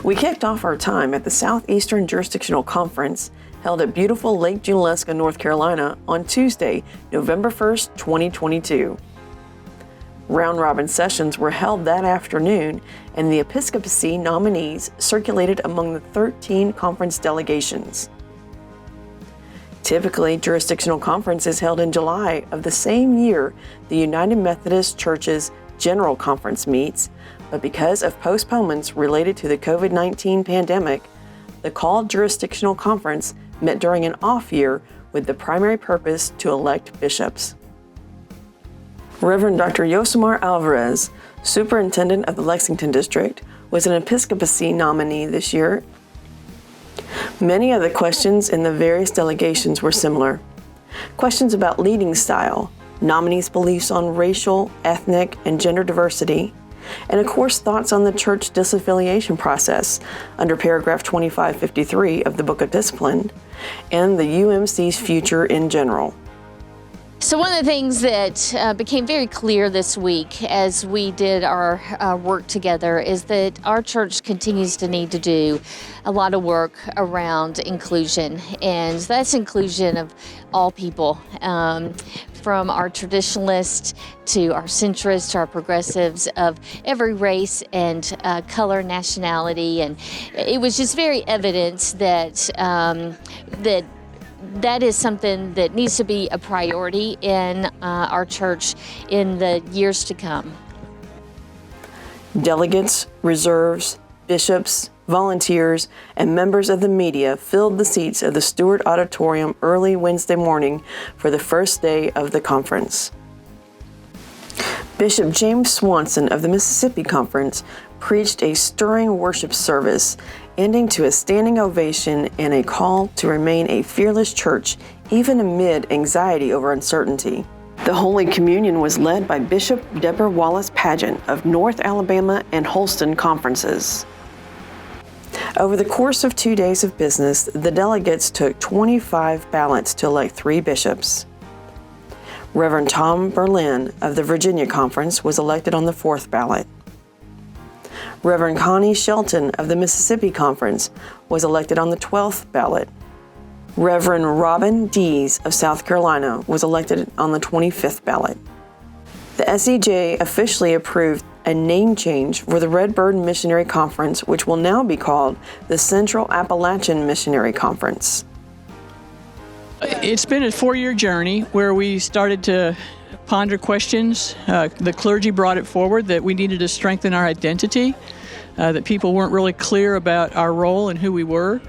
We kicked off our time at the Southeastern Jurisdictional Conference held at beautiful Lake Junaluska, North Carolina on Tuesday, November 1st, 2022. Round-robin sessions were held that afternoon, and the episcopacy nominees circulated among the 13 conference delegations. Typically, Jurisdictional Conference is held in July of the same year the United Methodist Church's General Conference meets, but because of postponements related to the COVID-19 pandemic, the called Jurisdictional Conference met during an off year with the primary purpose to elect bishops. Reverend Dr. Yosemar Alvarez, Superintendent of the Lexington District, was an episcopacy nominee this year. Many of the questions in the various delegations were similar. Questions about leading style, nominees' beliefs on racial, ethnic, and gender diversity, and of course thoughts on the church disaffiliation process under paragraph 2553 of the Book of Discipline, and the UMC's future in general. So one of the things that became very clear this week as we did our work together is that our church continues to need to do a lot of work around inclusion, and that's inclusion of all people, from our traditionalists to our centrists to our progressives, of every race and color, nationality, and it was just very evident that that is something that needs to be a priority in our church in the years to come. Delegates, reserves, bishops, volunteers, and members of the media filled the seats of the Stewart Auditorium early Wednesday morning for the first day of the conference. Bishop James Swanson of the Mississippi Conference preached a stirring worship service, ending to a standing ovation and a call to remain a fearless church even amid anxiety over uncertainty. The Holy Communion was led by Bishop Deborah Wallace Pageant of North Alabama and Holston Conferences. Over the course of 2 days of business, the delegates took 25 ballots to elect 3 bishops. Reverend Tom Berlin of the Virginia Conference was elected on the 4th ballot. Reverend Connie Shelton of the Mississippi Conference was elected on the 12th ballot. Reverend Robin Dees of South Carolina was elected on the 25th ballot. The SEJ officially approved a name change for the Redbird Missionary Conference, which will now be called the Central Appalachian Missionary Conference. It's been a 4-year journey where we started to ponder questions. The clergy brought it forward that we needed to strengthen our identity, that people weren't really clear about our role and who we were.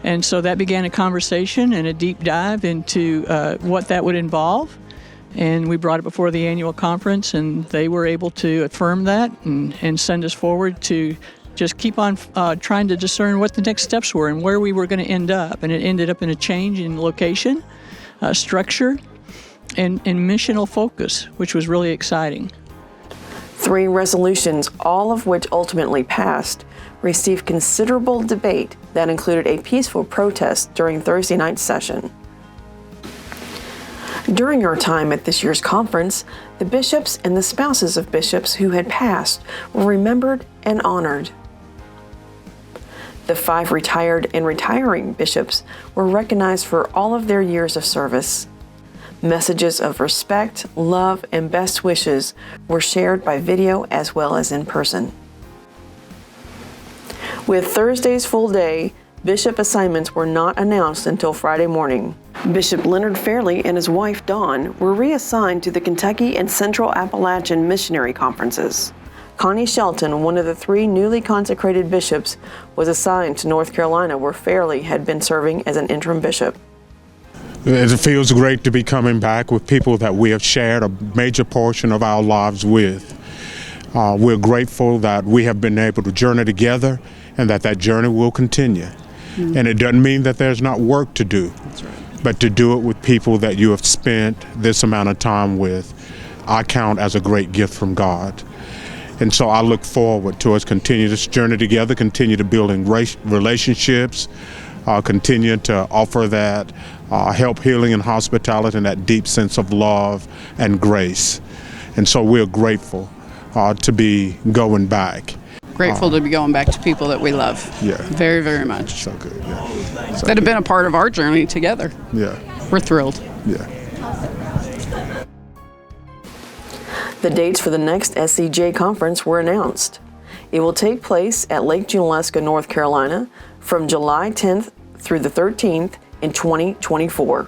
And so that began a conversation and a deep dive into what that would involve. And we brought it before the annual conference, and they were able to affirm that and send us forward to just keep on trying to discern what the next steps were and where we were going to end up. And it ended up in a change in location, structure, and missional focus, which was really exciting. 3 resolutions, all of which ultimately passed, received considerable debate that included a peaceful protest during Thursday night's session. During our time at this year's conference, the bishops and the spouses of bishops who had passed were remembered and honored. The 5 retired and retiring bishops were recognized for all of their years of service. Messages of respect, love, and best wishes were shared by video as well as in person. With Thursday's full day, bishop assignments were not announced until Friday morning. Bishop Leonard Fairley and his wife Dawn were reassigned to the Kentucky and Central Appalachian Missionary Conferences. Connie Shelton, one of the 3 newly consecrated bishops, was assigned to North Carolina, where Fairley had been serving as an interim bishop. It feels great to be coming back with people that we have shared a major portion of our lives with. We're grateful that we have been able to journey together and that journey will continue. Mm-hmm. And it doesn't mean that there's not work to do. That's right. But to do it with people that you have spent this amount of time with, I count as a great gift from God. And so I look forward to us continue this journey together, continue to building relationships, continue to offer that help, healing, and hospitality, and that deep sense of love and grace. And so we're grateful to be going back. Grateful to be going back to people that we love. Yeah. Very, very much. So good, yeah. So That have good. been a part of our journey together. Yeah, We're thrilled. yeah. The dates for the next SEJ Conference were announced. It will take place at Lake Junaluska, North Carolina, from July 10th through the 13th in 2024.